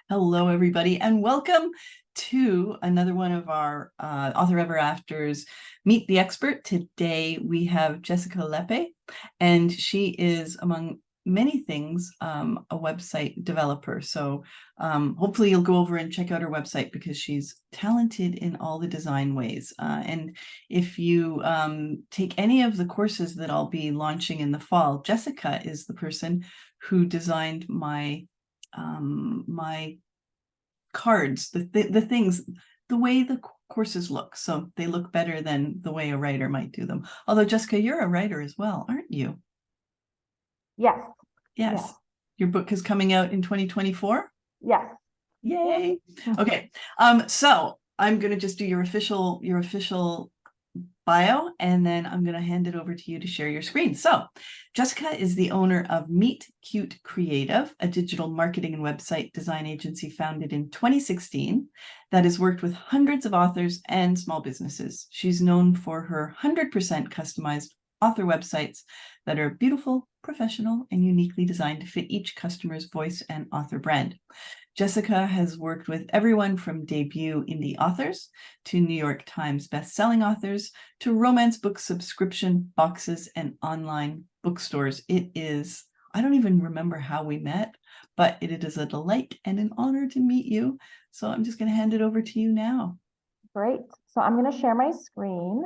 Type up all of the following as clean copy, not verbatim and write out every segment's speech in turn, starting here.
Hello, everybody, and welcome to another one of our Author Ever After's Meet the Expert. Today we have Jessica Lepe, and she is, among many things, a website developer. So hopefully you'll go over and check out her website because she's talented in all the design ways. And if you take any of the courses that I'll be launching in the fall, Jessica is the person who designed my cards, the things, the way the courses look. So they look better than the way a writer might do them. Although, Jessica, you're a writer as well, aren't you? Yes. Yes. Yes. Your book is coming out in 2024? Yes. Yay. Okay. So I'm going to just do your official bio, and then I'm going to hand it over to you to share your screen. So Jessica is the owner of Meet Cute Creative, a digital marketing and website design agency founded in 2016 that has worked with hundreds of authors and small businesses. She's known for her 100% customized author websites that are beautiful, professional, and uniquely designed to fit each customer's voice and author brand. Jessica has worked with everyone from debut indie authors to New York Times bestselling authors to romance book subscription boxes and online bookstores. It is, I don't even remember how we met, but it is a delight and an honor to meet you. So I'm just going to hand it over to you now. Great. So I'm going to share my screen.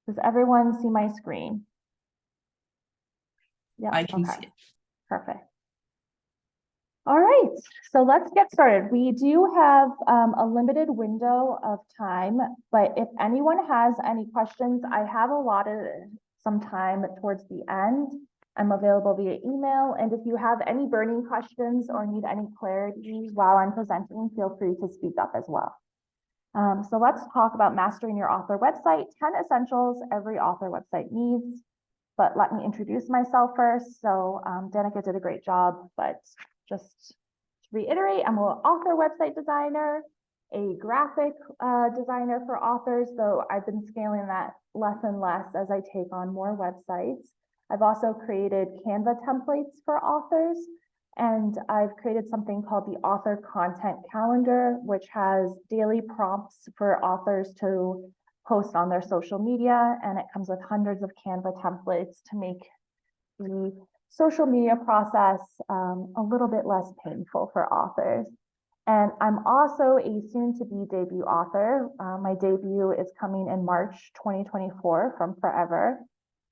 Does everyone see my screen? Yeah. I can see it. Perfect. All right, so let's get started. We do have a limited window of time, but if anyone has any questions, I have allotted some time towards the end. I'm available via email, and if you have any burning questions or need any clarity while I'm presenting, feel free to speak up as well. So let's talk about mastering your author website, 10 essentials every author website needs. But let me introduce myself first. So Danica did a great job, but just to reiterate, I'm an author website designer, a graphic designer for authors, though I've been scaling that less and less as I take on more websites. I've also created Canva templates for authors, and I've created something called the Author Content Calendar, which has daily prompts for authors to post on their social media, and it comes with hundreds of Canva templates to make the social media process a little bit less painful for authors. And I'm also a soon-to-be debut author. My debut is coming in March 2024 from Forever.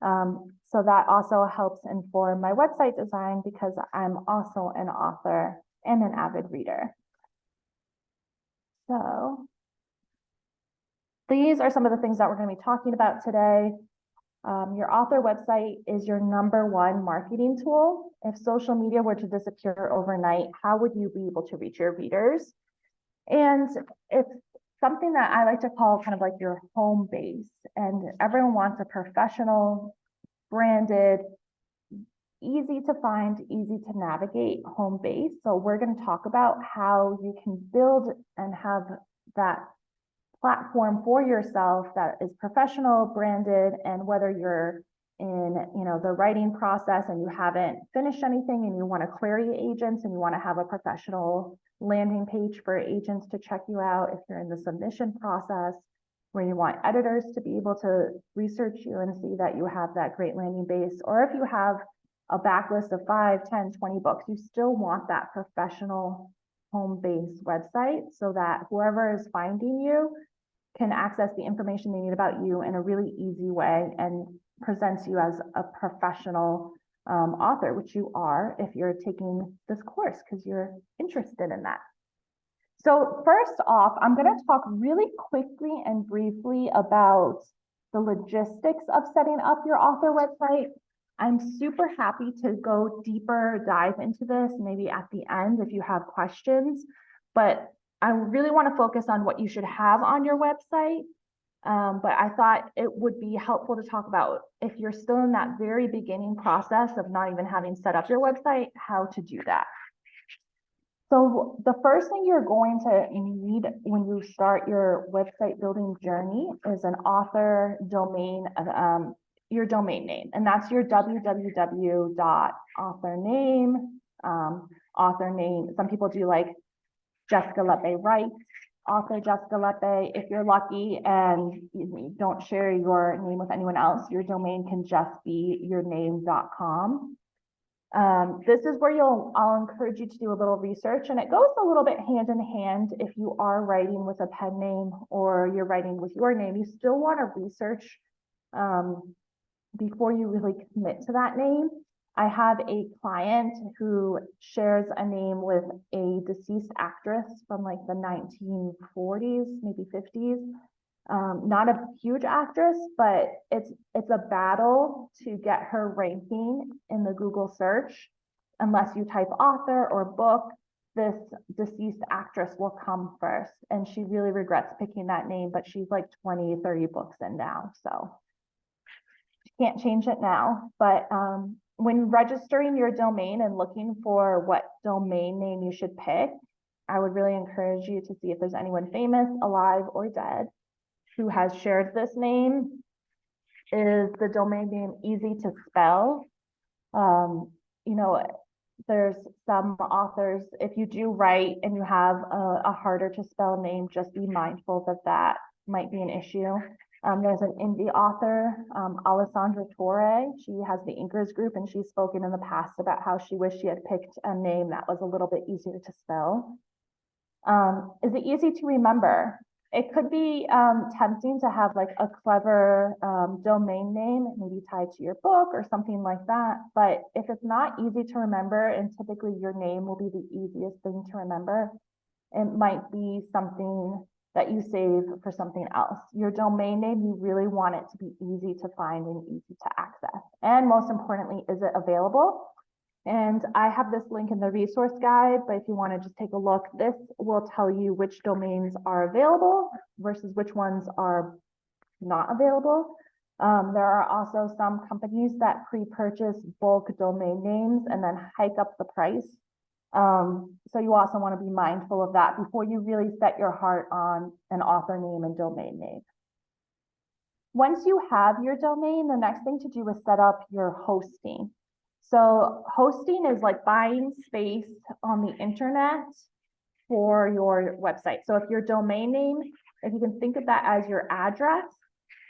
So that also helps inform my website design because I'm also an author and an avid reader. So these are some of the things that we're going to be talking about today. Your author website is your #1 marketing tool. If social media were to disappear overnight, how would you be able to reach your readers? And it's something that I like to call kind of like your home base. And everyone wants a professional, branded, easy to find, easy to navigate home base. So we're going to talk about how you can build and have that platform for yourself that is professional, branded, and whether you're in the writing process and you haven't finished anything and you want to query agents and you want to have a professional landing page for agents to check you out, if you're in the submission process where you want editors to be able to research you and see that you have that great landing base, or if you have a backlist of 5, 10, 20 books, you still want that professional home-based website so that whoever is finding you can access the information they need about you in a really easy way and presents you as a professional author, which you are if you're taking this course because you're interested in that. So first off, I'm going to talk really quickly and briefly about the logistics of setting up your author website. I'm super happy to go deeper dive into this, maybe at the end if you have questions, but I really want to focus on what you should have on your website. But I thought it would be helpful to talk about if you're still in that very beginning process of not even having set up your website, how to do that. So the first thing you're going to need when you start your website building journey is an author domain, your domain name, and that's your www.authorname author name. Some people do like Jessica Lepe writes, author Jessica Lepe. If you're lucky and you don't share your name with anyone else, your domain can just be yourname.com. This is where I'll encourage you to do a little research, and it goes a little bit hand in hand. If you are writing with a pen name or you're writing with your name, you still want to research before you really commit to that name. I have a client who shares a name with a deceased actress from like the 1940s, maybe 50s. Not a huge actress, but it's a battle to get her ranking in the Google search. Unless you type author or book, this deceased actress will come first. And she really regrets picking that name, but she's like 20, 30 books in now. So she can't change it now. But when registering your domain and looking for what domain name you should pick, I would really encourage you to see if there's anyone famous, alive, or dead who has shared this name. Is the domain name easy to spell? You know, there's some authors, if you do write and you have a harder to spell name, just be mindful that that might be an issue. There's an indie author, Alessandra Torre. She has the Inkers group, and she's spoken in the past about how she wished she had picked a name that was a little bit easier to spell. Is it easy to remember? It could be tempting to have like a clever domain name, maybe tied to your book or something like that. But if it's not easy to remember, and typically your name will be the easiest thing to remember, it might be something that you save for something else. Your domain name, you really want it to be easy to find and easy to access. And most importantly, is it available? And I have this link in the resource guide, but if you want to just take a look, this will tell you which domains are available versus which ones are not available. There are also some companies that pre-purchase bulk domain names and then hike up the price. So you also want to be mindful of that before you really set your heart on an author name and domain name. Once you have your domain, the next thing to do is set up your hosting. So hosting is like buying space on the internet for your website. So if your domain name, if you can think of that as your address,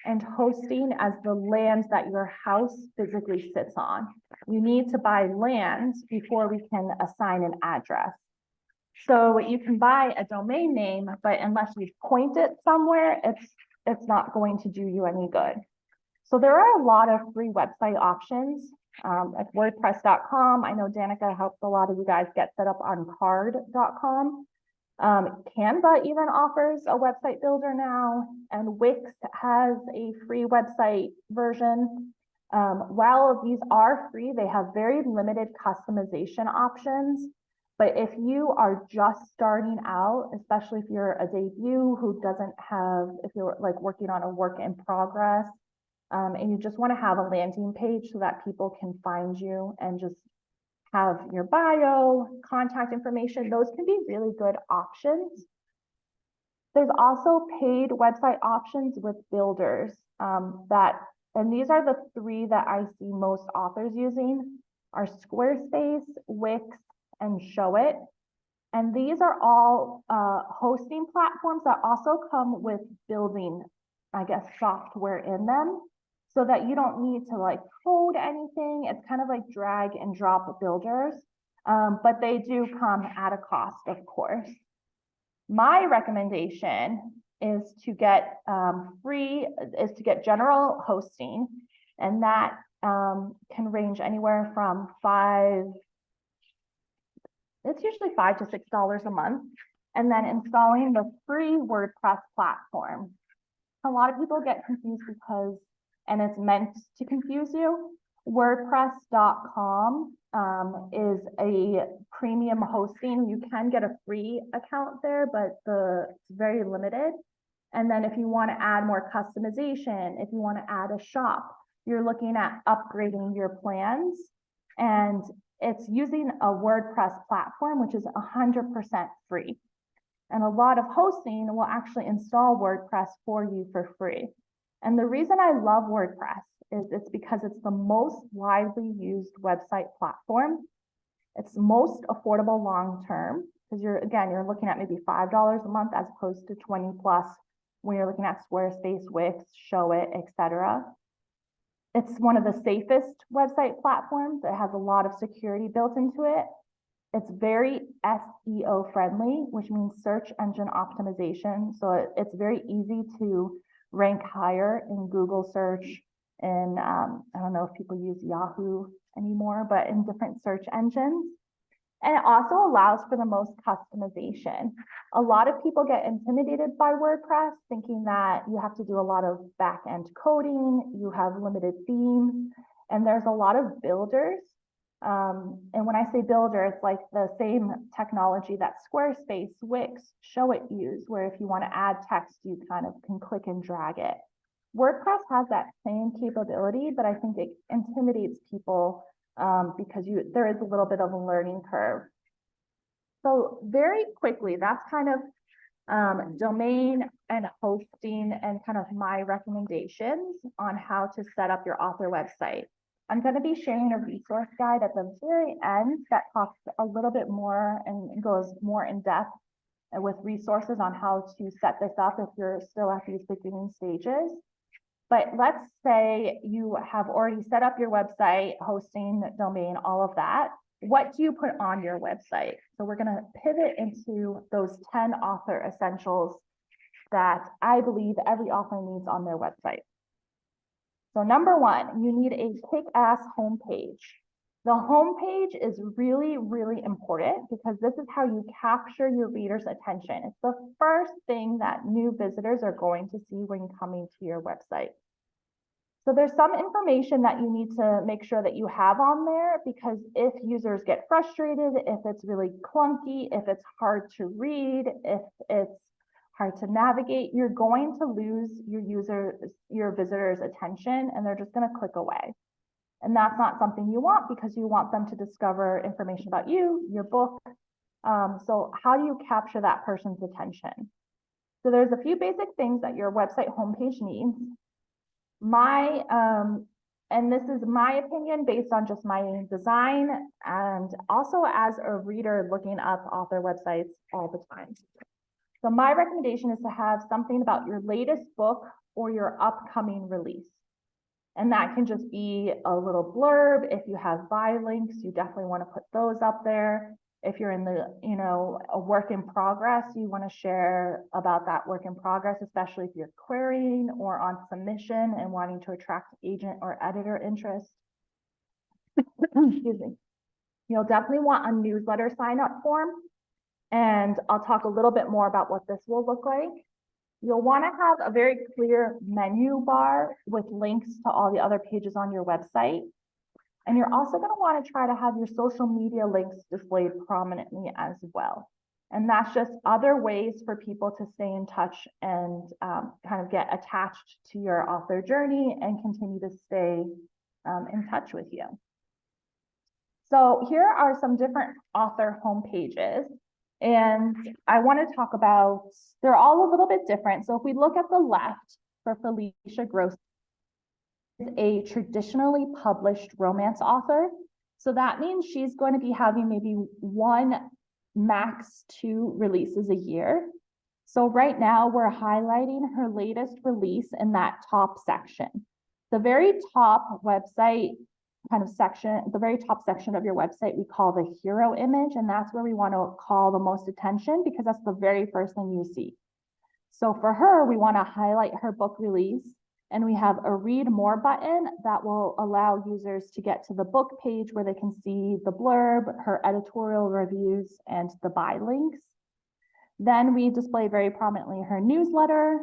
and hosting as the land that your house physically sits on. You need to buy land before we can assign an address. So you can buy a domain name, but unless you point it somewhere, it's not going to do you any good. So there are a lot of free website options. Like WordPress.com. I know Danica helps a lot of you guys get set up on card.com. Canva even offers a website builder now, and Wix has a free website version. While these are free, they have very limited customization options. But if you are just starting out, especially if you're a debut who doesn't have, if you're like working on a work in progress, and you just want to have a landing page so that people can find you and just have your bio, contact information, those can be really good options. There's also paid website options with builders and these are the three that I see most authors using are Squarespace, Wix, and Showit. And these are all hosting platforms that also come with building, I guess, software in them, so that you don't need to like code anything. It's kind of like drag and drop builders, but they do come at a cost, of course. My recommendation is to get general hosting, and that can range anywhere from it's usually $5 to $6 a month, and then installing the free WordPress platform. A lot of people get confused because, and it's meant to confuse you, WordPress.com is a premium hosting. You can get a free account there, but it's very limited. And then if you want to add more customization, if you want to add a shop, you're looking at upgrading your plans. And it's using a WordPress platform, which is 100% free. And a lot of hosting will actually install WordPress for you for free. And the reason I love WordPress is it's because it's the most widely used website platform. It's most affordable long-term because you're looking at maybe $5 a month as opposed to 20 plus when you're looking at Squarespace, Wix, Showit, etc. It's one of the safest website platforms. It has a lot of security built into it. It's very SEO friendly, which means search engine optimization. So it's very easy to rank higher in Google search. And I don't know if people use Yahoo anymore, but in different search engines. And it also allows for the most customization. A lot of people get intimidated by WordPress, thinking that you have to do a lot of back-end coding, you have limited themes, and there's a lot of builders. And when I say builder, it's like the same technology that Squarespace, Wix, Showit use, where if you want to add text, you kind of can click and drag it. WordPress has that same capability, but I think it intimidates people because there is a little bit of a learning curve. So very quickly, that's kind of domain and hosting and kind of my recommendations on how to set up your author website. I'm going to be sharing a resource guide at the very end that talks a little bit more and goes more in depth with resources on how to set this up if you're still at these beginning stages. But let's say you have already set up your website, hosting, domain, all of that. What do you put on your website? So we're going to pivot into those 10 author essentials that I believe every author needs on their website. So number one, you need a kick-ass homepage. The homepage is really, really important because this is how you capture your reader's attention. It's the first thing that new visitors are going to see when coming to your website. So there's some information that you need to make sure that you have on there, because if users get frustrated, if it's really clunky, if it's hard to read, if it's hard to navigate, you're going to lose your visitors' attention, and they're just going to click away. And that's not something you want, because you want them to discover information about you, your book. So how do you capture that person's attention? So there's a few basic things that your website homepage needs. And this is my opinion based on just my design and also as a reader looking up author websites all the time. So my recommendation is to have something about your latest book or your upcoming release. And that can just be a little blurb. If you have buy links, you definitely want to put those up there. If you're in the, a work in progress, you want to share about that work in progress, especially if you're querying or on submission and wanting to attract agent or editor interest. Excuse me. You'll definitely want a newsletter sign up form. And I'll talk a little bit more about what this will look like. You'll want to have a very clear menu bar with links to all the other pages on your website. And you're also going to want to try to have your social media links displayed prominently as well. And that's just other ways for people to stay in touch and kind of get attached to your author journey and continue to stay in touch with you. So here are some different author homepages. And I want to talk about, they're all a little bit different. So if we look at the left for Felicia Gross, is a traditionally published romance author. So that means she's going to be having maybe 1, max 2 releases a year. So right now we're highlighting her latest release in that top section. The very top website kind of section, the very top section of your website, we call the hero image. And that's where we want to call the most attention because that's the very first thing you see. So for her, we want to highlight her book release. And we have a read more button that will allow users to get to the book page where they can see the blurb, her editorial reviews, and the buy links. Then we display very prominently her newsletter.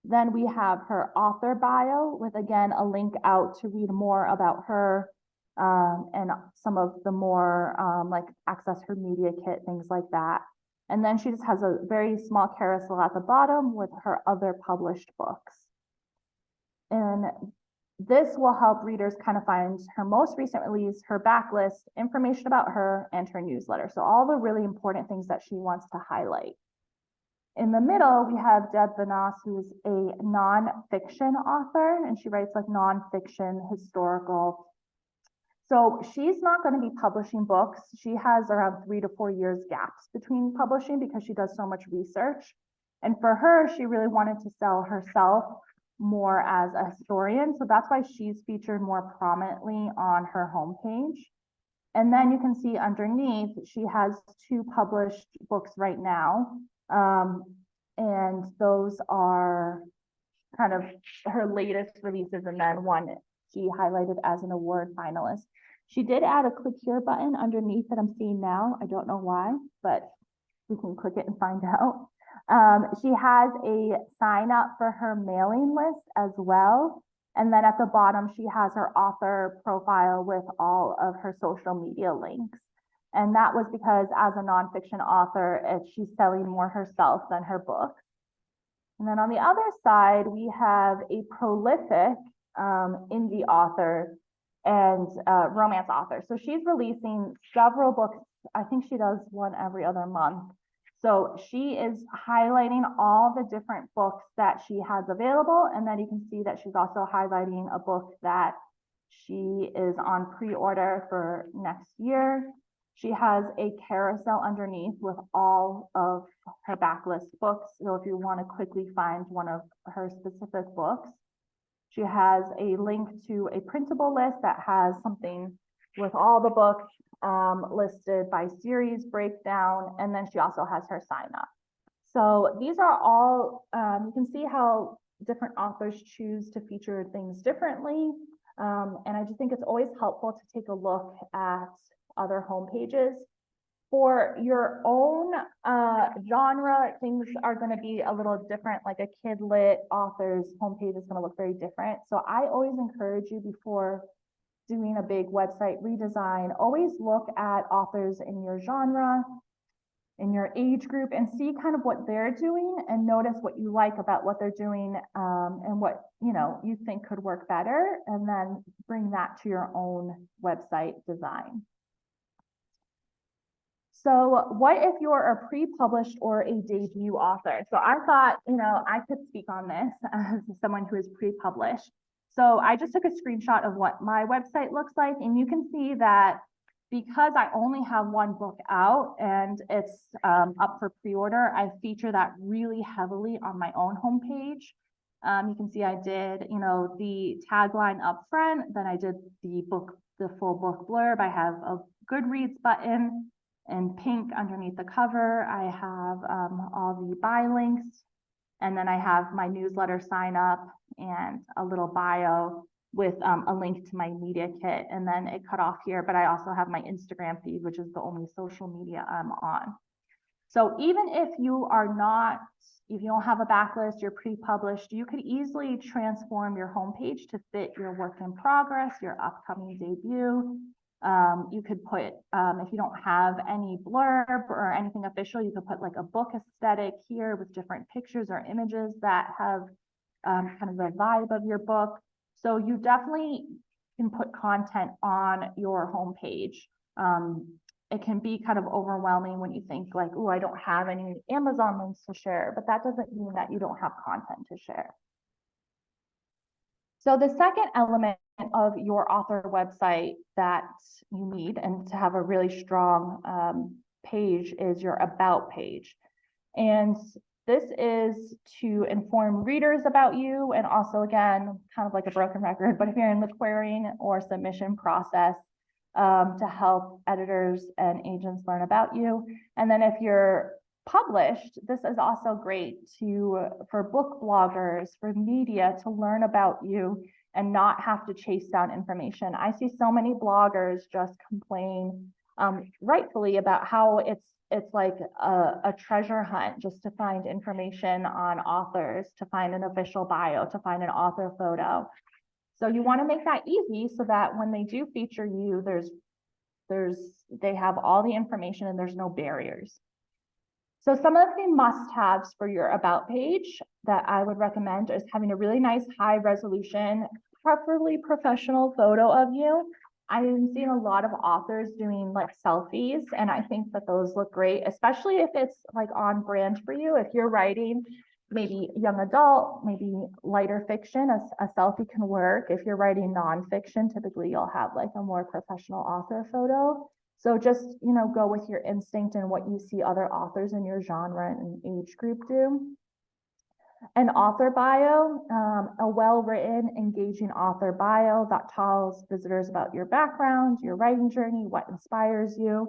Then we have her author bio with, again, a link out to read more about her and some of the more like access her media kit, things like that. And then she just has a very small carousel at the bottom with her other published books. And this will help readers kind of find her most recent release, her backlist, information about her, and her newsletter. So all the really important things that she wants to highlight. In the middle, we have Deb Vanass, who's a nonfiction author, and she writes like nonfiction, historical. So she's not going to be publishing books. She has around 3 to 4 years gaps between publishing because she does so much research. And for her, she really wanted to sell herself more as a historian. So that's why she's featured more prominently on her homepage. And then you can see underneath, she has 2 published books right now. And those are kind of her latest releases, and then one she highlighted as an award finalist. She did add a click here button underneath that I'm seeing now. I don't know why, but we can click it and find out. She has a sign up for her mailing list as well. And then at the bottom, she has her author profile with all of her social media links. And that was because as a nonfiction author, she's selling more herself than her books. And then on the other side, we have a prolific indie author and romance author. So she's releasing several books. I think she does one every other month. So she is highlighting all the different books that she has available. And then you can see that she's also highlighting a book that she is on pre-order for next year. She has a carousel underneath with all of her backlist books. So if you want to quickly find one of her specific books, she has a link to a printable list that has something with all the books listed by series breakdown. And then she also has her sign up. So these are all, you can see how different authors choose to feature things differently. And I just think it's always helpful to take a look at other homepages. For your own genre, things are going to be a little different, like a kid lit author's homepage is going to look very different. So I always encourage you, before doing a big website redesign, always look at authors in your genre, in your age group, and see kind of what they're doing and notice what you like about what they're doing, and what you think could work better, and then bring that to your own website design. So what if you're a pre-published or a debut author? So I thought, I could speak on this as someone who is pre-published. So I just took a screenshot of what my website looks like, and you can see that because I only have one book out and it's up for pre-order, I feature that really heavily on my own homepage. You can see I did, the tagline up front, then I did the full book blurb. I have a Goodreads button in pink underneath the cover. I have all the buy links, and then I have my newsletter sign up and a little bio with a link to my media kit, and then it cut off here, but I also have my Instagram feed, which is the only social media I'm on. So even if you don't have a backlist, you're pre-published, you could easily transform your homepage to fit your work in progress, your upcoming debut. You could put, if you don't have any blurb or anything official, you could put like a book aesthetic here with different pictures or images that have kind of the vibe of your book. So you definitely can put content on your homepage. It can be kind of overwhelming when you think like, oh, I don't have any Amazon links to share, but that doesn't mean that you don't have content to share. So the second element of your author website that you need, and to have a really strong page, is your about page. And this is to inform readers about you, and also, again, kind of like a broken record, but if you're in the querying or submission process, to help editors and agents learn about you. And then if you're published, this is also great for book bloggers, for media, to learn about you and not have to chase down information. I see so many bloggers just complain, rightfully, about how it's like a treasure hunt just to find information on authors, to find an official bio, to find an author photo. So you want to make that easy so that when they do feature you, they have all the information and there's no barriers. So some of the must-haves for your about page that I would recommend is having a really nice high resolution, preferably professional photo of you. I've seen a lot of authors doing like selfies, and I think that those look great, especially if it's like on brand for you. If you're writing maybe young adult, maybe lighter fiction, a selfie can work. If you're writing nonfiction, typically you'll have like a more professional author photo. So just, go with your instinct and what you see other authors in your genre and age group do. An author bio, a well-written, engaging author bio that tells visitors about your background, your writing journey, what inspires you.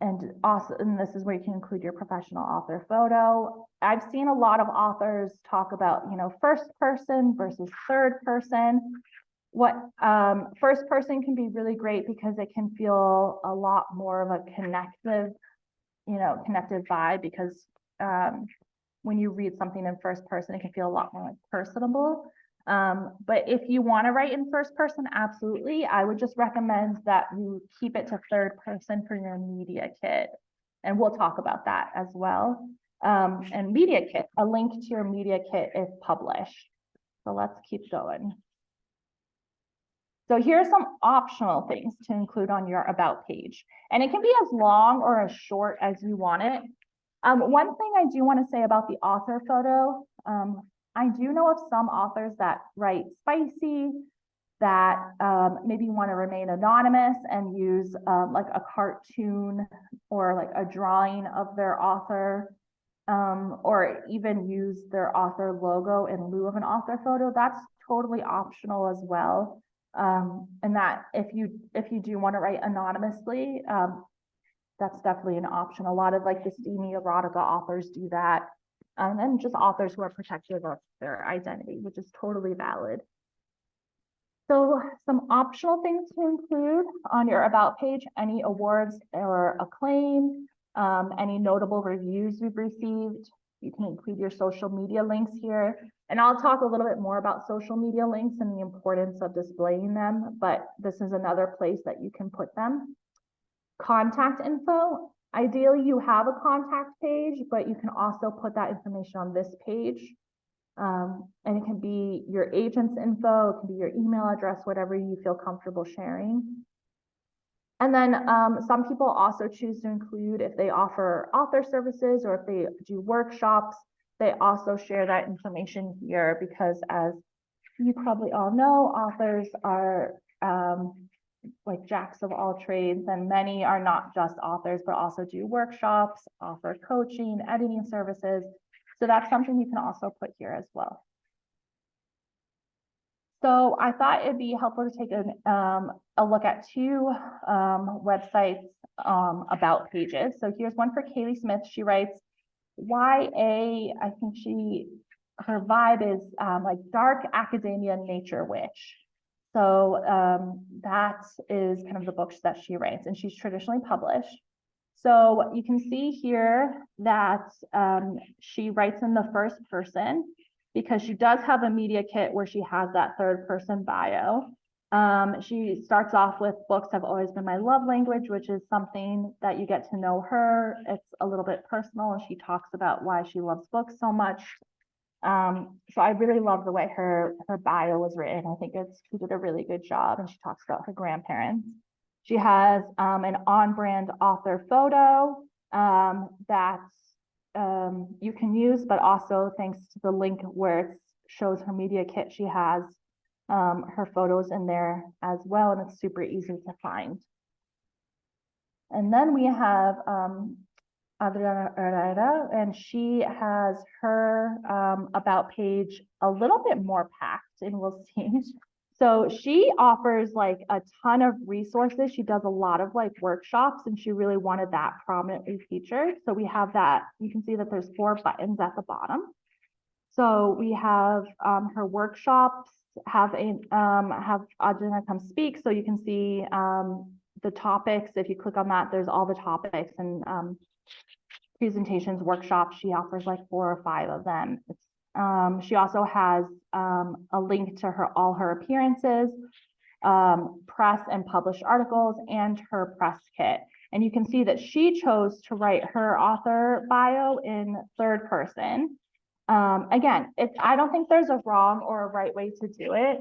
And also, and this is where you can include your professional author photo. I've seen a lot of authors talk about, first person versus third person. What first person can be really great because it can feel a lot more of a connective vibe, because when you read something in first person, it can feel a lot more like personable. But if you want to write in first person, absolutely. I would just recommend that you keep it to third person for your media kit. And we'll talk about that as well. And media kit, a link to your media kit if published. So let's keep going. So here are some optional things to include on your about page. And it can be as long or as short as you want it. One thing I do want to say about the author photo, I do know of some authors that write spicy, that maybe want to remain anonymous and use like a cartoon or like a drawing of their author, or even use their author logo in lieu of an author photo. That's totally optional as well. And that if you do want to write anonymously, that's definitely an option. A lot of like the steamy erotica authors do that. And just authors who are protective of their identity, which is totally valid. So some optional things to include on your about page: any awards or acclaim, any notable reviews you've received. You can include your social media links here. And I'll talk a little bit more about social media links and the importance of displaying them, but this is another place that you can put them. Contact info. Ideally, you have a contact page, but you can also put that information on this page. And it can be your agent's info, it can be your email address, whatever you feel comfortable sharing. And then some people also choose to include, if they offer author services or if they do workshops, they also share that information here, because as you probably all know, authors are like jacks of all trades, and many are not just authors, but also do workshops, offer coaching, editing services. So that's something you can also put here as well. So I thought it'd be helpful to take a look at two websites about pages. So here's one for Kaylee Smith. She writes YA, I think her vibe is like dark academia nature witch. So that is kind of the books that she writes, and she's traditionally published. So you can see here that she writes in the first person, because she does have a media kit where she has that third person bio. She starts off with "books have always been my love language," which is something that you get to know her. It's a little bit personal, and she talks about why she loves books so much. So I really love the way her bio was written. I think she did a really good job, and she talks about her grandparents. She has an on-brand author photo that you can use, but also thanks to the link where it shows her media kit, she has her photos in there as well, and it's super easy to find. And then we have Adriana Herrera, and she has her about page a little bit more packed, and we'll see. So she offers like a ton of resources. She does a lot of like workshops, and she really wanted that prominently featured. So we have that. You can see that there's 4 buttons at the bottom. So we have her workshops have Adriana come speak. So you can see the topics. If you click on that, there's all the topics and presentations, workshops. She offers like 4 or 5 of them. She also has a link to all her appearances, press and published articles, and her press kit. And you can see that she chose to write her author bio in third person. Again, I don't think there's a wrong or a right way to do it,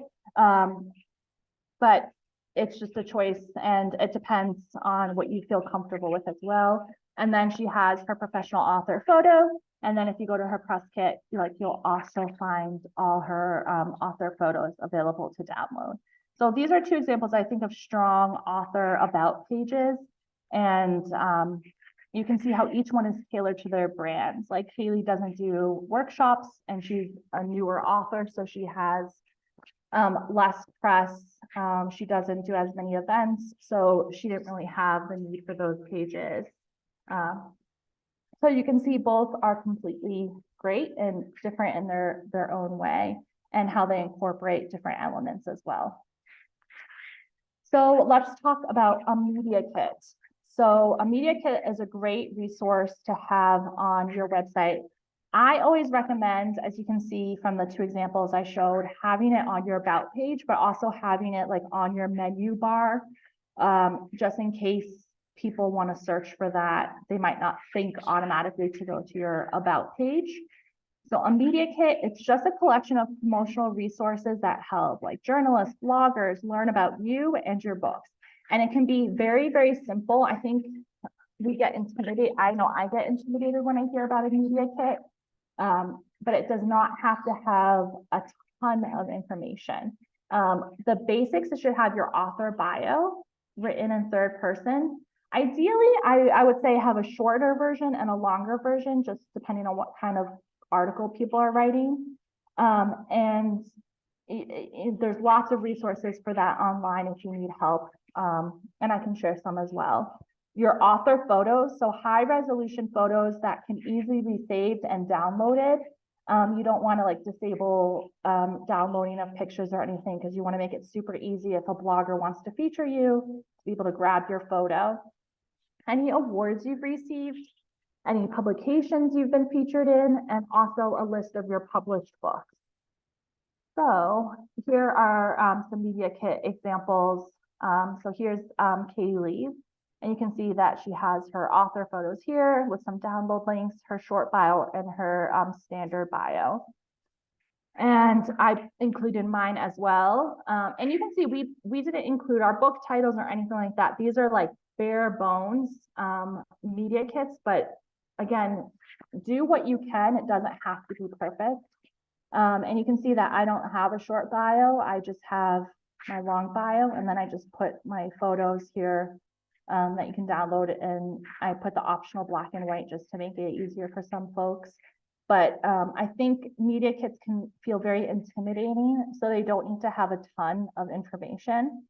but it's just a choice, and it depends on what you feel comfortable with as well. And then she has her professional author photo. And then if you go to her press kit, you'll also find all her author photos available to download. So these are two examples, I think, of strong author about pages. And you can see how each one is tailored to their brands. Like Haley doesn't do workshops and she's a newer author, so she has less press. She doesn't do as many events, so she didn't really have the need for those pages. So you can see both are completely great and different in their own way, and how they incorporate different elements as well. So let's talk about a media kit. So a media kit is a great resource to have on your website. I always recommend, as you can see from the two examples I showed, having it on your about page, but also having it like on your menu bar, just in case people want to search for that. They might not think automatically to go to your about page. So a media kit, it's just a collection of promotional resources that help like journalists, bloggers learn about you and your books. And it can be very, very simple. I think we get intimidated. I know I get intimidated when I hear about a media kit, but it does not have to have a ton of information. The basics, it should have your author bio written in third person. Ideally, I would say have a shorter version and a longer version, just depending on what kind of article people are writing. And there's lots of resources for that online if you need help. And I can share some as well. Your author photos, so high resolution photos that can easily be saved and downloaded. You don't want to like disable downloading of pictures or anything, because you want to make it super easy if a blogger wants to feature you to be able to grab your photo. Any awards you've received, any publications you've been featured in, and also a list of your published books. So here are some media kit examples. So here's Kaylee, and you can see that she has her author photos here with some download links, her short bio, and her standard bio. And I included mine as well. And you can see we didn't include our book titles or anything like that. These are like bare bones media kits, but again, do what you can. It doesn't have to be perfect. And you can see that I don't have a short bio. I just have my long bio, and then I just put my photos here that you can download, and I put the optional black and white just to make it easier for some folks. But I think media kits can feel very intimidating, so they don't need to have a ton of information.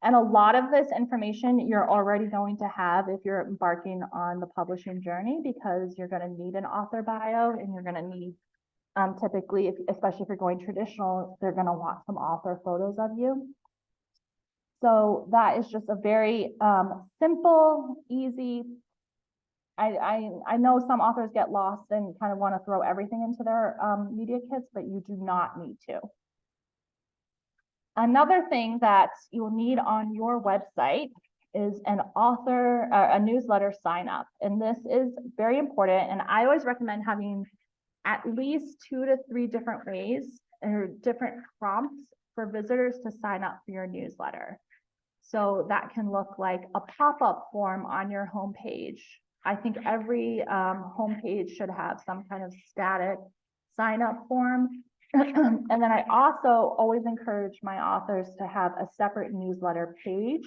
And a lot of this information you're already going to have if you're embarking on the publishing journey, because you're going to need an author bio, and you're going to need typically, especially if you're going traditional, they're going to want some author photos of you. So that is just a very simple, easy. I know some authors get lost and kind of want to throw everything into their media kits, but you do not need to. Another thing that you will need on your website is an author, a newsletter sign up. And this is very important. And I always recommend having at least 2 to 3 different ways or different prompts for visitors to sign up for your newsletter. So that can look like a pop-up form on your homepage. I think every homepage should have some kind of static sign-up form. And then I also always encourage my authors to have a separate newsletter page.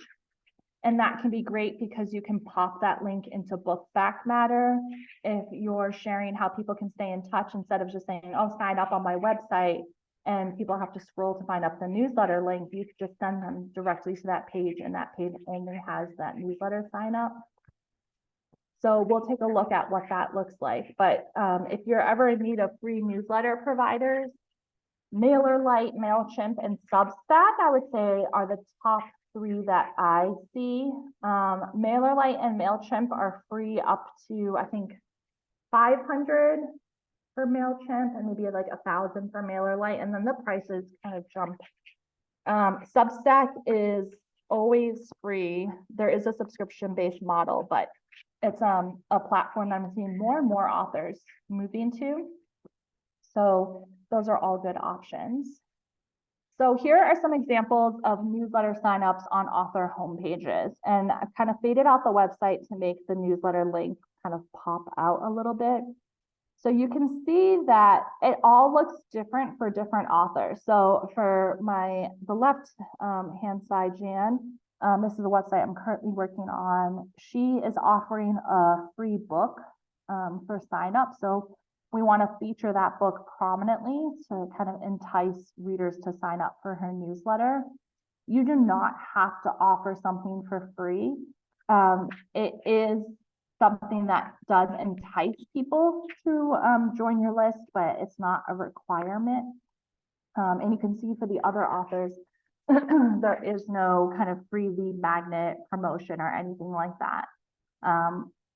And that can be great because you can pop that link into book fact matter. If you're sharing how people can stay in touch, instead of just saying, oh, sign up on my website, and people have to scroll to find up the newsletter link, you could just send them directly to that page, and that page only has that newsletter sign up. So we'll take a look at what that looks like. But if you're ever in need of free newsletter providers, MailerLite, MailChimp, and Substack, I would say, are the top 3 that I see. MailerLite and MailChimp are free up to, I think, 500 for MailChimp and maybe like 1,000 for MailerLite, and then the prices kind of jump. Substack is always free. There is a subscription-based model, but it's a platform I'm seeing more and more authors moving to. So those are all good options. So here are some examples of newsletter signups on author homepages, and I've kind of faded out the website to make the newsletter link kind of pop out a little bit. So you can see that it all looks different for different authors. So for the left hand side, Jan, this is a website I'm currently working on. She is offering a free book for sign up. So we want to feature that book prominently to kind of entice readers to sign up for her newsletter. You do not have to offer something for free. It is something that does entice people to join your list, but it's not a requirement. And you can see for the other authors, there is no kind of free lead magnet promotion or anything like that.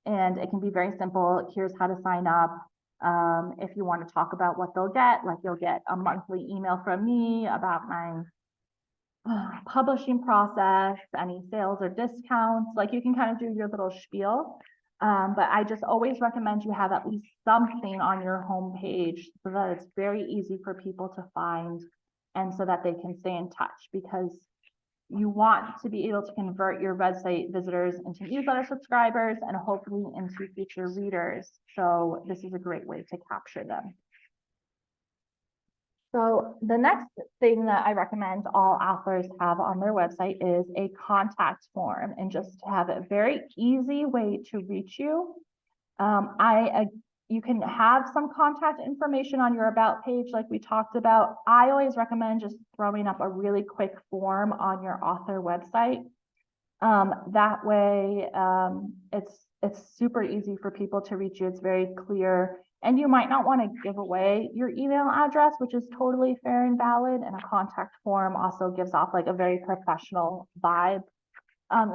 And it can be very simple. Here's how to sign up. If you want to talk about what they'll get, like you'll get a monthly email from me about my publishing process, any sales or discounts, like you can kind of do your little spiel. But I just always recommend you have at least something on your homepage so that it's very easy for people to find and so that they can stay in touch, because you want to be able to convert your website visitors into newsletter subscribers and hopefully into future readers. So this is a great way to capture them. So the next thing that I recommend all authors have on their website is a contact form, and just to have a very easy way to reach you. You can have some contact information on your about page like we talked about. I always recommend just throwing up a really quick form on your author website. That way, it's super easy for people to reach you. It's very clear. And you might not want to give away your email address, which is totally fair and valid. And a contact form also gives off like a very professional vibe.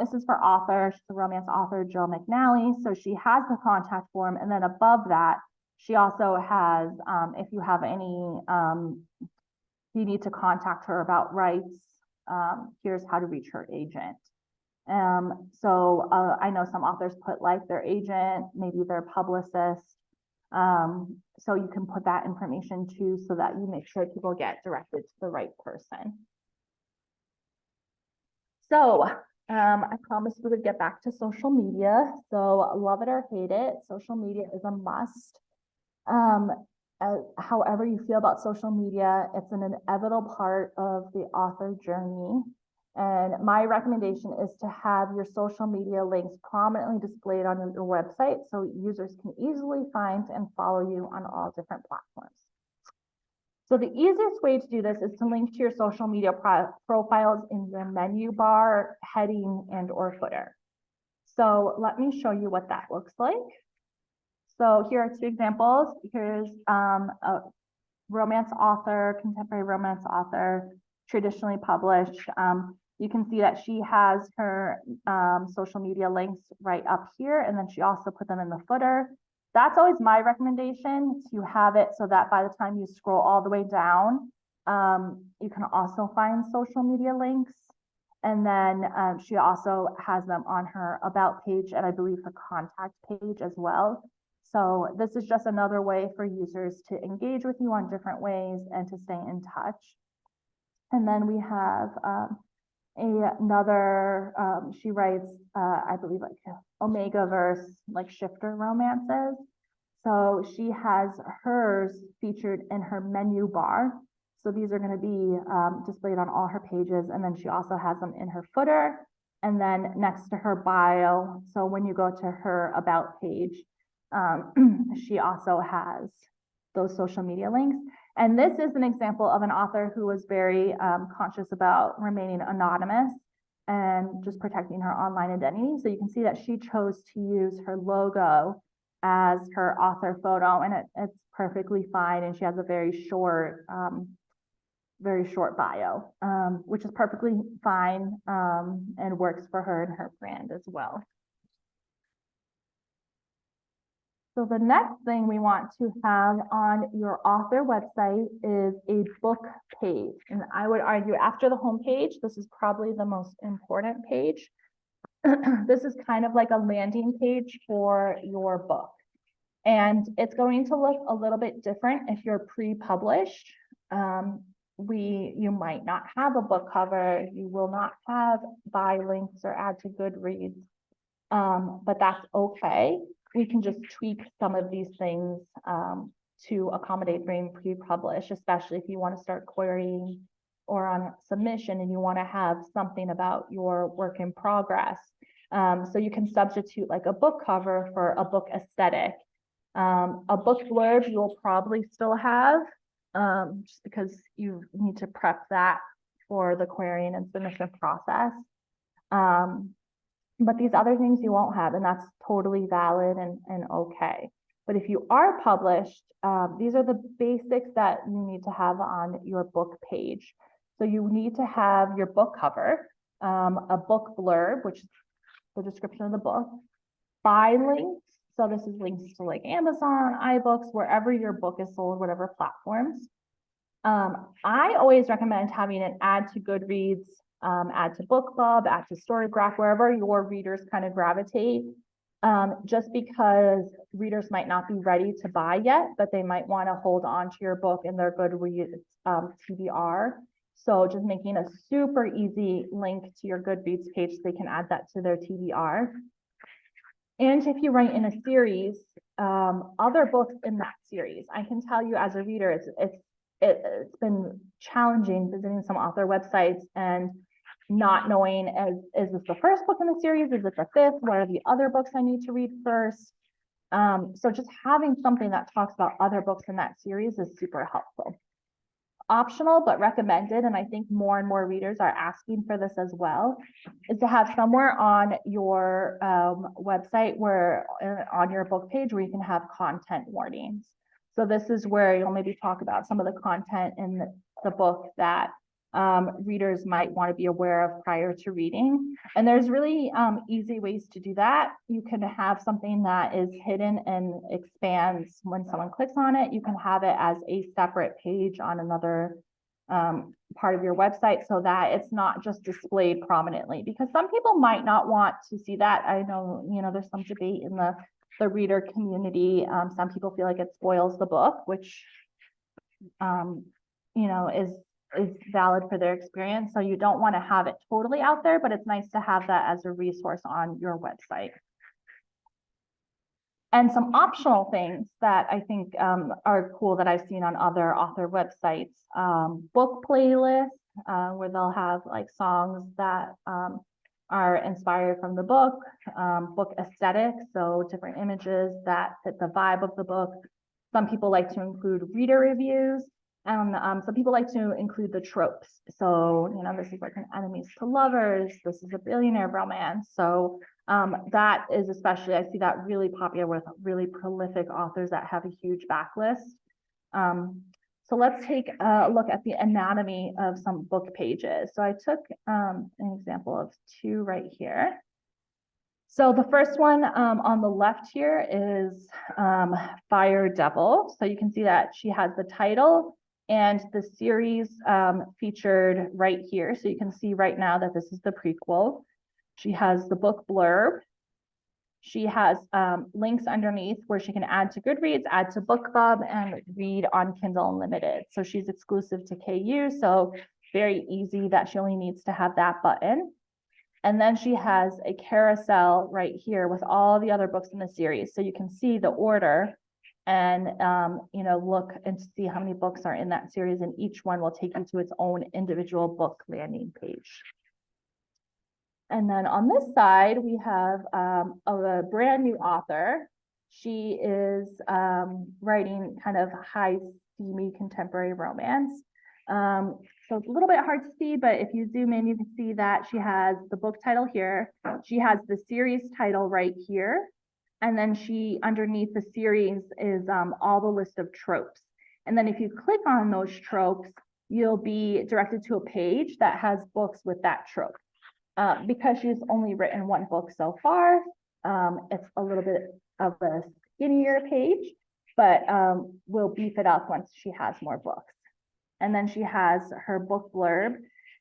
This is for author, she's a romance author, Jill McNally. So she has the contact form. And then above that, she also has, if you have any, you need to contact her about rights, here's how to reach her agent. So I know some authors put like their agent, maybe their publicist. So you can put that information too, so that you make sure people get directed to the right person. So I promised we would get back to social media. So love it or hate it, social media is a must. However you feel about social media, it's an inevitable part of the author journey. And my recommendation is to have your social media links prominently displayed on your website so users can easily find and follow you on all different platforms. So the easiest way to do this is to link to your social media profiles in your menu bar, heading, and or footer. So let me show you what that looks like. So here are two examples. Here's a romance author, contemporary romance author, traditionally published. You can see that she has her social media links right up here, and then she also put them in the footer. That's always my recommendation, to have it so that by the time you scroll all the way down, you can also find social media links. And then she also has them on her about page and I believe her contact page as well. So this is just another way for users to engage with you on different ways and to stay in touch. And then we have another, she writes, I believe like Omega verse, like shifter romances. So she has hers featured in her menu bar. So these are going to be displayed on all her pages. And then she also has them in her footer and then next to her bio. So when you go to her about page, she also has those social media links. And this is an example of an author who was very conscious about remaining anonymous and just protecting her online identity. So you can see that she chose to use her logo as her author photo, and it's perfectly fine. And she has a very short bio, which is perfectly fine and works for her and her brand as well. So the next thing we want to have on your author website is a book page. And I would argue after the home page, this is probably the most important page. This is kind of like a landing page for your book. And it's going to look a little bit different if you're pre-published. You might not have a book cover. You will not have buy links or add to Goodreads, but that's okay. we can just tweak some of these things to accommodate being pre-published, especially if you want to start querying or on submission and you want to have something about your work in progress. So you can substitute like a book cover for a book aesthetic. A book blurb you'll probably still have, just because you need to prep that for the querying and submission process. But these other things you won't have, and that's totally valid and okay. But if you are published, these are the basics that you need to have on your book page. So you need to have your book cover, a book blurb, which is the description of the book, buy links. So this is links to like Amazon, iBooks, wherever your book is sold, whatever platforms. I always recommend having an add to Goodreads, add to Book Club, add to Storygraph, wherever your readers kind of gravitate, just because readers might not be ready to buy yet, but they might want to hold on to your book in their Goodreads TBR. So just making a super easy link to your Goodreads page so they can add that to their TBR. And if you write in a series, other books in that series, I can tell you as a reader, it's been challenging visiting some author websites and not knowing, is this the first book in the series? Is it the fifth? What are the other books I need to read first? So just having something that talks about other books in that series is super helpful. Optional, but recommended, and I think more and more readers are asking for this as well, is to have somewhere on your website where on your book page where you can have content warnings. So this is where you'll maybe talk about some of the content in the book that readers might want to be aware of prior to reading. And there's really easy ways to do that. You can have something that is hidden and expands when someone clicks on it. You can have it as a separate page on another part of your website so that it's not just displayed prominently, because some people might not want to see that. I know, there's some debate in the reader community. Some people feel like it spoils the book, which, is valid for their experience. So you don't want to have it totally out there, but it's nice to have that as a resource on your website. And some optional things that I think are cool that I've seen on other author websites, book playlists, where they'll have like songs that are inspired from the book, book aesthetics, so different images that fit the vibe of the book. Some people like to include reader reviews, and some people like to include the tropes. So, this is like an enemies to lovers, this is a billionaire romance. So that is especially, I see that really popular with really prolific authors that have a huge backlist. So let's take a look at the anatomy of some book pages. So I took an example of two right here. So the first one on the left here is Fire Devil. So you can see that she has the title and the series featured right here. So you can see right now that this is the prequel. She has the book blurb. She has links underneath where she can add to Goodreads, add to Book Club, and read on Kindle Unlimited. So she's exclusive to KU, so very easy that she only needs to have that button. And then she has a carousel right here with all the other books in the series. So you can see the order and look and see how many books are in that series, and each one will take you to its own individual book landing page. And then on this side, we have a brand new author. She is writing kind of high steamy contemporary romance. So it's a little bit hard to see, but if you zoom in, you can see that she has the book title here. She has the series title right here. And then underneath the series is all the list of tropes. And then if you click on those tropes, you'll be directed to a page that has books with that trope. Because she's only written one book so far, it's a little bit of a skinnier page, but we'll beef it up once she has more books. And then she has her book blurb,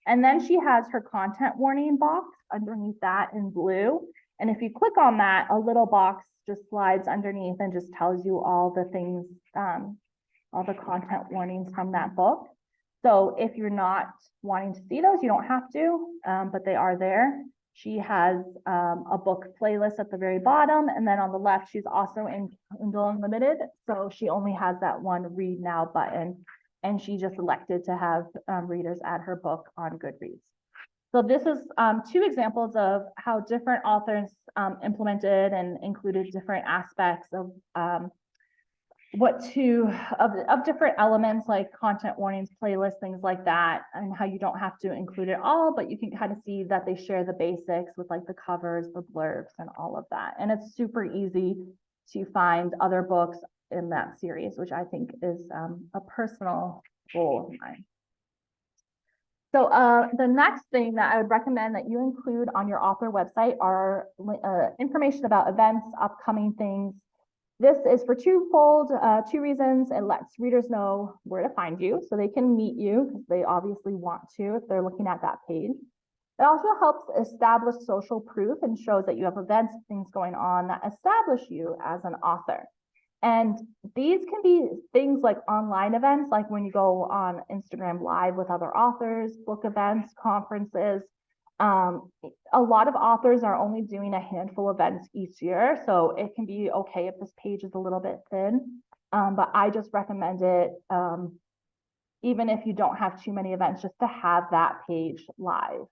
and then she has her content warning box underneath that in blue. And if you click on that, a little box just slides underneath and just tells you all the things, all the content warnings from that book. So if you're not wanting to see those, you don't have to, but they are there. She has a book playlist at the very bottom, and then on the left, she's also in Kindle Unlimited. So she only has that one Read Now button, and she just elected to have readers add her book on Goodreads. So this is two examples of how different authors implemented and included different aspects of different elements like content warnings, playlists, things like that, and how you don't have to include it all, but you can kind of see that they share the basics with like the covers, the blurbs, and all of that. And it's super easy to find other books in that series, which I think is a personal goal of mine. So the next thing that I would recommend that you include on your author website are information about events, upcoming things. This is for two reasons. It lets readers know where to find you so they can meet you because they obviously want to if they're looking at that page. It also helps establish social proof and shows that you have events, things going on that establish you as an author. And these can be things like online events, like when you go on Instagram Live with other authors, book events, conferences. A lot of authors are only doing a handful of events each year, so it can be okay if this page is a little bit thin, but I just recommend it, even if you don't have too many events, just to have that page live,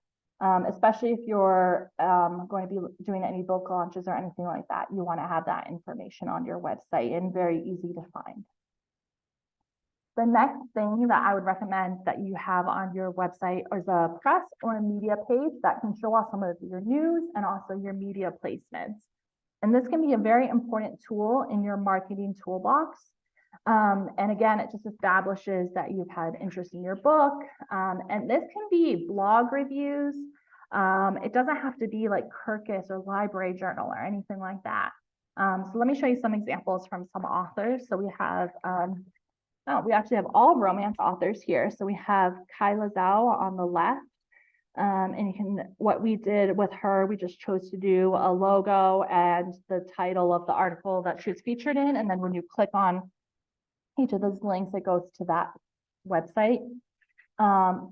especially if you're going to be doing any book launches or anything like that. You want to have that information on your website and very easy to find. The next thing that I would recommend that you have on your website is a press or a media page that can show off some of your news and also your media placements. And this can be a very important tool in your marketing toolbox. And again, it just establishes that you've had interest in your book. And this can be blog reviews. It doesn't have to be like Kirkus or Library Journal or anything like that. So let me show you some examples from some authors. So we have we actually have all romance authors here. So we have Kyla Zhao on the left. And what we did with her, we just chose to do a logo and the title of the article that she was featured in. And then when you click on each of those links, it goes to that website.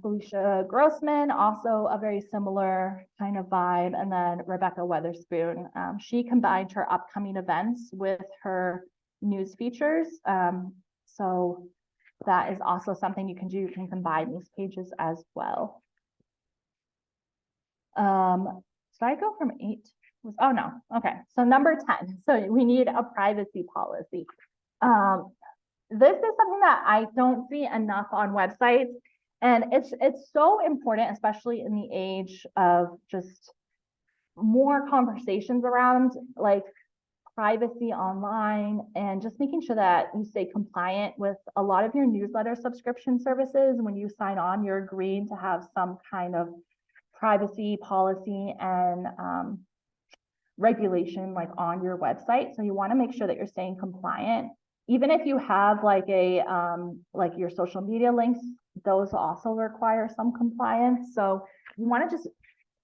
Felicia Grossman, also a very similar kind of vibe. And then Rebecca Weatherspoon, she combined her upcoming events with her news features. So that is also something you can do. You can combine these pages as well. Did I go from 8? Oh no, okay. So number 10, so we need a privacy policy. This is something that I don't see enough on websites. And it's so important, especially in the age of just more conversations around like privacy online and just making sure that you stay compliant with a lot of your newsletter subscription services. When you sign on, you're agreeing to have some kind of privacy policy and regulation like on your website. So you want to make sure that you're staying compliant. Even if you have like like your social media links, those also require some compliance. So you want to just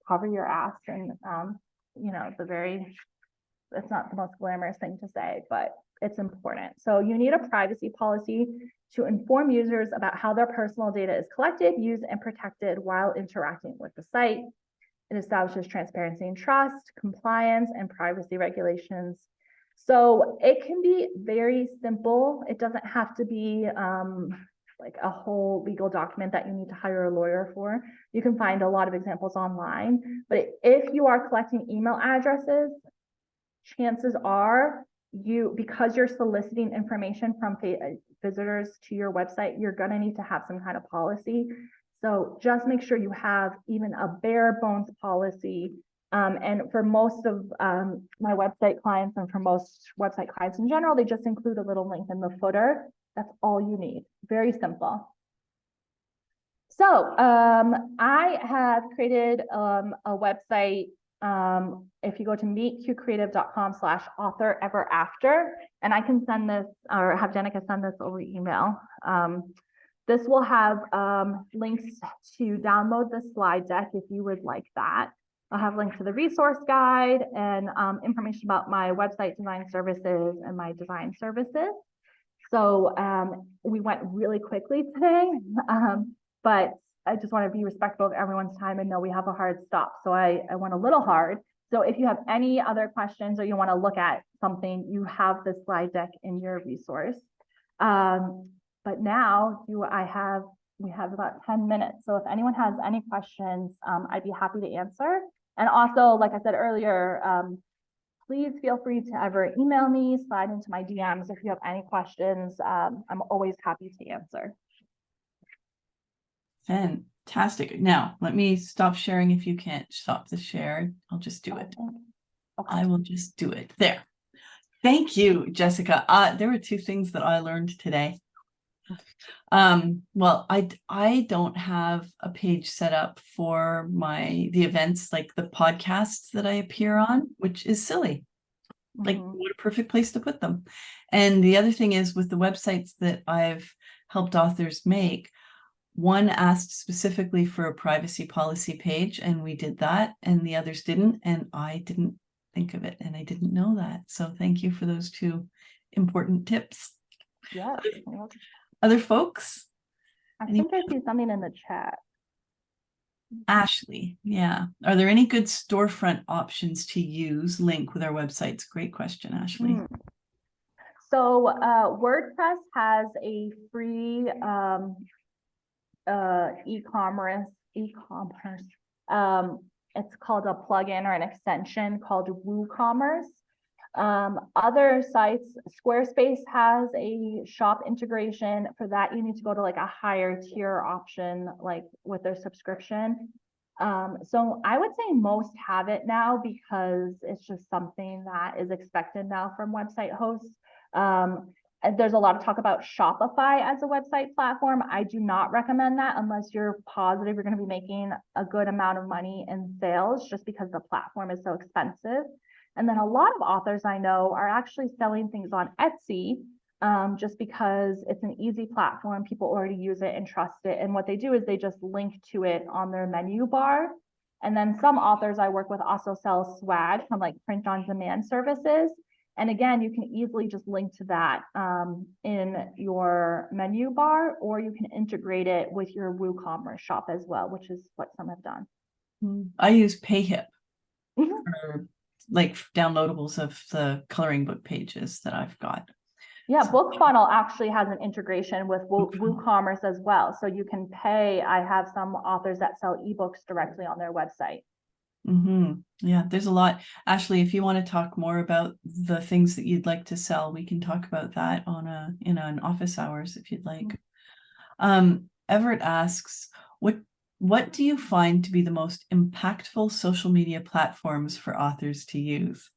cover your ass and you know, it's not the most glamorous thing to say, but it's important. So you need a privacy policy to inform users about how their personal data is collected, used, and protected while interacting with the site. It establishes transparency and trust, compliance, and privacy regulations. So it can be very simple. It doesn't have to be like a whole legal document that you need to hire a lawyer for. You can find a lot of examples online, but if you are collecting email addresses, chances are because you're soliciting information from visitors to your website, you're going to need to have some kind of policy. So just make sure you have even a bare bones policy. And for most of my website clients and for most website clients in general, they just include a little link in the footer. That's all you need. Very simple. So I have created a website. If you go to meetqcreative.com/author-ever-after, and I can send this or have Jenica send this over email. This will have links to download the slide deck if you would like that. I'll have links to the resource guide and information about my website design services and my design services. So we went really quickly today, but I just want to be respectful of everyone's time and know we have a hard stop. So I went a little hard. So if you have any other questions or you want to look at something, you have the slide deck in your resource. But now we have about 10 minutes. So if anyone has any questions, I'd be happy to answer. And also, like I said earlier, please feel free to ever email me, slide into my DMs if you have any questions. I'm always happy to answer. Fantastic. Now, let me stop sharing if you can't stop the share. I'll just do it. Okay. I will just do it. There. Thank you, Jessica. There were two things that I learned today. Well, I don't have a page set up for the events, like the podcasts that I appear on, which is silly. Like, what a perfect place to put them. And the other thing is, with the websites that I've helped authors make, one asked specifically for a privacy policy page, and we did that, and the others didn't, and I didn't think of it, and I didn't know that. So thank you for those two important tips. Yeah. Other folks? I think I see something in the chat. Ashley, yeah. Are there any good storefront options to use? Link with our websites. Great question, Ashley. So WordPress has a free e-commerce. It's called a plugin or an extension called WooCommerce. Other sites, Squarespace has a shop integration. For that, you need to go to like a higher tier option, like with their subscription. So I would say most have it now because it's just something that is expected now from website hosts. And there's a lot of talk about Shopify as a website platform. I do not recommend that unless you're positive you're going to be making a good amount of money in sales, just because the platform is so expensive. And then a lot of authors I know are actually selling things on Etsy, just because it's an easy platform. People already use it and trust it. And what they do is they just link to it on their menu bar. And then some authors I work with also sell swag from like print on demand services. And again, you can easily just link to that in your menu bar, or you can integrate it with your WooCommerce shop as well, which is what some have done. I use PayHip for like downloadables of the coloring book pages that I've got. Yeah, BookFunnel actually has an integration with WooCommerce as well. So you can pay. I have some authors that sell ebooks directly on their website. Yeah, there's a lot. Ashley, if you want to talk more about the things that you'd like to sell, we can talk about that in an office hours if you'd like. Everett asks, what do you find to be the most impactful social media platforms for authors to use?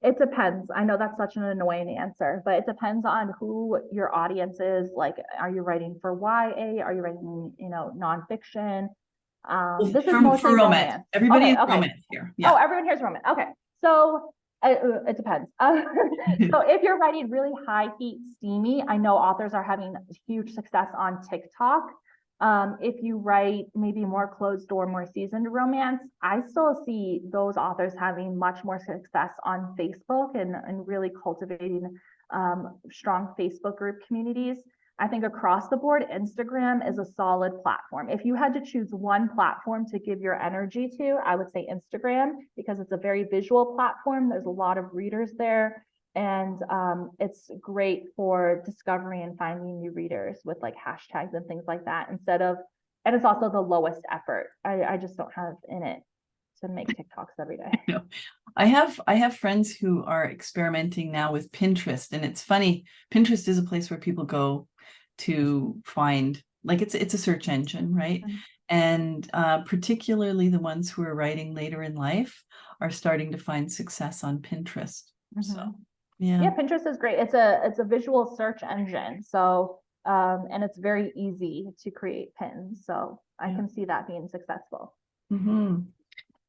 It depends. I know that's such an annoying answer, but it depends on who your audience is. Like, are you writing for YA? Are you writing, nonfiction? This is mostly romance. Everybody is Okay. romance here. Yeah. Oh, everyone here's romance. Okay. So it depends. So if you're writing really high heat, steamy, I know authors are having huge success on TikTok. If you write maybe more closed door, more seasoned romance, I still see those authors having much more success on Facebook and really cultivating strong Facebook group communities. I think across the board, Instagram is a solid platform. If you had to choose one platform to give your energy to, I would say Instagram, because it's a very visual platform. There's a lot of readers there. And it's great for discovery and finding new readers with like hashtags and things like that and it's also the lowest effort. I just don't have in it to make TikToks every day. No. I have friends who are experimenting now with Pinterest, and it's funny. Pinterest is a place where people go to find, like, it's a search engine, right? And particularly the ones who are writing later in life are starting to find success on Pinterest. So yeah, Pinterest is great. It's a visual search engine. So and it's very easy to create pins. So I can see that being successful.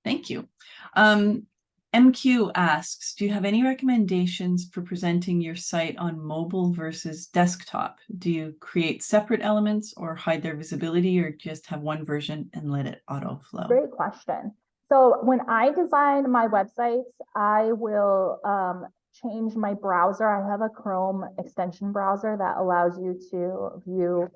Thank you. MQ asks, do you have any recommendations for presenting your site on mobile versus desktop? Do you create separate elements or hide their visibility, or just have one version and let it auto flow? Great question. So when I design my websites, I will change my browser. I have a Chrome extension browser that allows you to view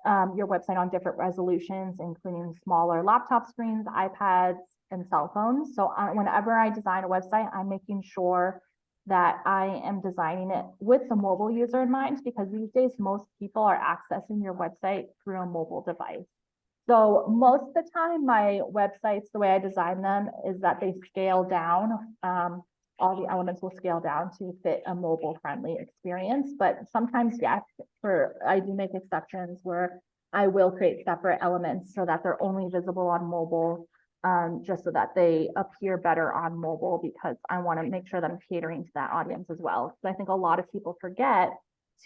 your website on different resolutions, including smaller laptop screens, iPads, and cell phones. So whenever I design a website, I'm making sure that I am designing it with the mobile user in mind, because these days most people are accessing your website through a mobile device. So most of the time, my websites, the way I design them is that they scale down. All the elements will scale down to fit a mobile friendly experience. But sometimes, yes, I do make exceptions where I will create separate elements so that they're only visible on mobile, just so that they appear better on mobile, because I want to make sure that I'm catering to that audience as well. So I think a lot of people forget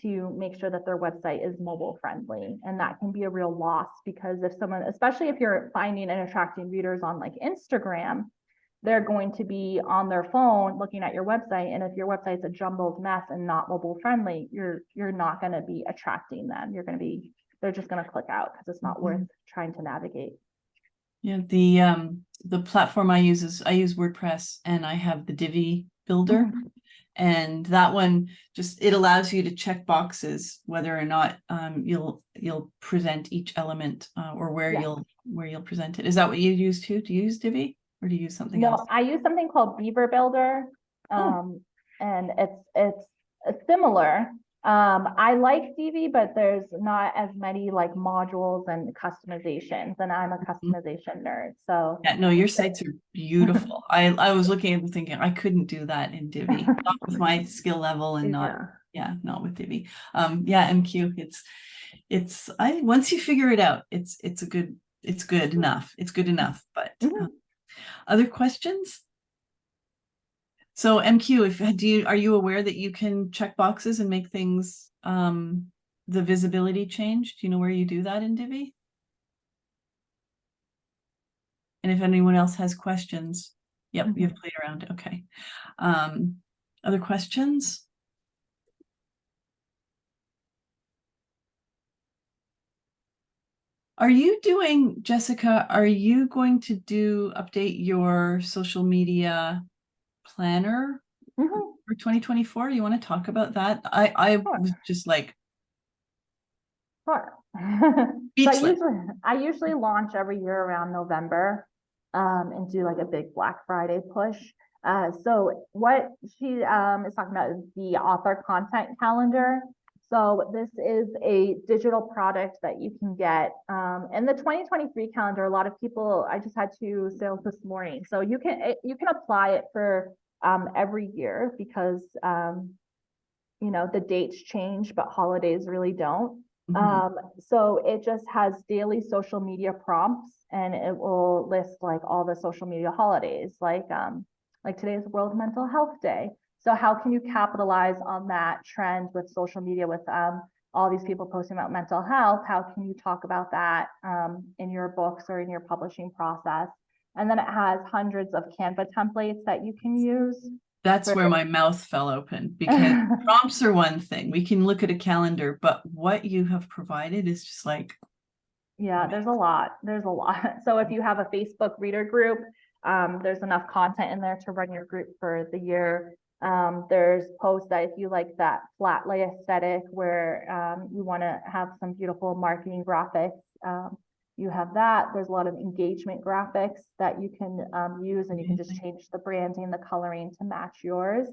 to make sure that their website is mobile friendly. And that can be a real loss, because if someone, especially if you're finding and attracting readers on like Instagram, they're going to be on their phone looking at your website. And if your website's a jumbled mess and not mobile friendly, you're not going to be attracting them. They're just going to click out, because it's not worth trying to navigate. Yeah, the platform I use WordPress, and I have the Divi builder. And that one it allows you to check boxes whether or not you'll present each element or where you'll present it. Is that what you use too? Do you use Divi, or do you use something else? No, I use something called Beaver Builder, and it's similar. I like Divi, but there's not as many like modules and customizations, and I'm a customization nerd. So yeah, no, your sites are beautiful. I was looking at them thinking I couldn't do that in Divi, not with my skill level, and not with Divi. MQ, once you figure it out, it's good enough. It's good enough. But other questions? So MQ, are you aware that you can check boxes and make things the visibility change? Do you know where you do that in Divi? And if anyone else has questions, you've played around. Okay. Other questions? Jessica, are you going to update your social media planner for 2024? You want to talk about that? I was just like, sure. So I usually launch every year around November, and do like a big Black Friday push. So what she is talking about is the author content calendar. So this is a digital product that you can get. And the 2023 calendar, a lot of people, I just had 2 sales this morning. So you can apply it for every year, because the dates change, but holidays really don't. So it just has daily social media prompts, and it will list like all the social media holidays, like today's World Mental Health Day. So how can you capitalize on that trend with social media, with all these people posting about mental health? How can you talk about that in your books or in your publishing process? And then it has hundreds of Canva templates that you can use. That's where my mouth fell open, because prompts are one thing. We can look at a calendar, but what you have provided is just like, there's a lot. So if you have a Facebook reader group, there's enough content in there to run your group for the year. There's posts that if you like that flat lay aesthetic where you want to have some beautiful marketing graphics, you have that. There's a lot of engagement graphics that you can use, and you can just change the branding, the coloring to match yours.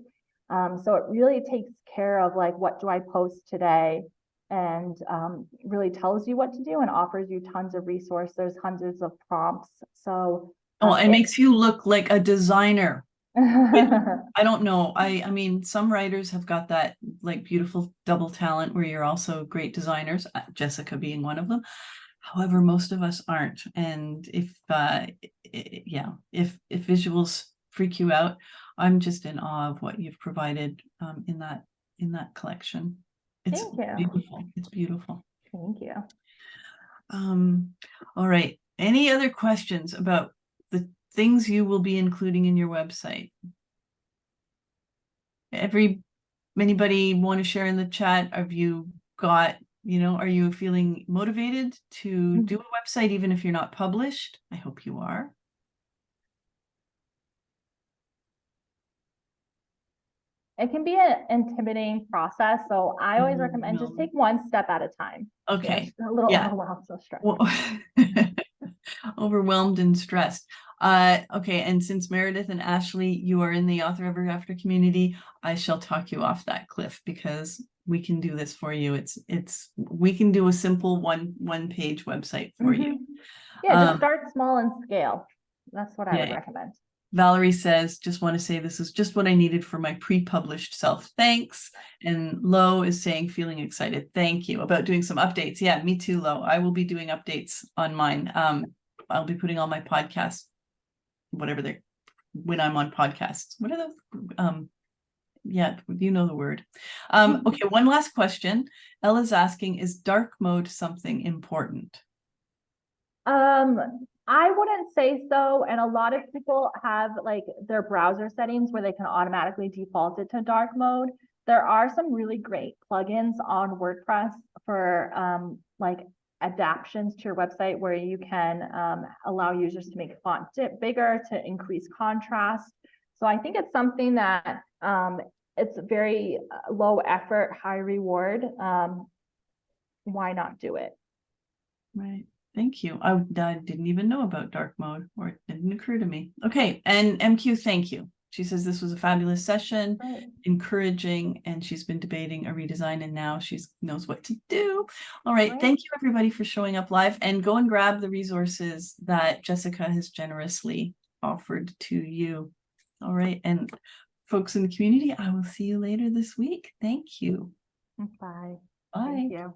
So it really takes care of like, what do I post today? And really tells you what to do and offers you tons of resources. There's hundreds of prompts. So it makes you look like a designer. I don't know. I mean, some writers have got that like beautiful double talent where you're also great designers, Jessica being one of them. However, most of us aren't. And if visuals freak you out, I'm just in awe of what you've provided in that collection. It's beautiful. It's beautiful. Thank you. All right. Any other questions about the things you will be including in your website? Anybody want to share in the chat? Have you got, are you feeling motivated to do a website even if you're not published? I hope you are. It can be an intimidating process, so I always recommend just take one step at a time. Okay. Yes, a little Yeah. overwhelmed, so stressed. Well, overwhelmed and stressed. Okay, and since Meredith and Ashley, you are in the Author Ever After community, I shall talk you off that cliff because we can do this for you. We can do a simple one page website for you. Yeah, just start small and scale. That's what I would Yeah. recommend. Valerie says, just want to say this is just what I needed for my pre-published self. Thanks. And Lo is saying, feeling excited. Thank you. About doing some updates. Yeah, me too, Lo. I will be doing updates on mine. I'll be putting all my podcasts, whatever they're, when I'm on podcasts. What are those? Yeah, you know the word. Okay, one last question. Ella's asking, is dark mode something important? I wouldn't say so. And a lot of people have like their browser settings where they can automatically default it to dark mode. There are some really great plugins on WordPress for like adaptions to your website where you can allow users to make font bigger, to increase contrast. So I think it's something that it's very low effort, high reward. Why not do it? Right. Thank you. I didn't even know about dark mode, or it didn't occur to me. Okay, and MQ, thank you. She says this was a fabulous session, encouraging, and she's been debating a redesign, and now she knows what to do. All right, thank you everybody for showing up live, and go and grab the resources that Jessica has generously offered to you. All right, and folks in the community, I will see you later this week. Thank you. Bye. Bye. Thank you.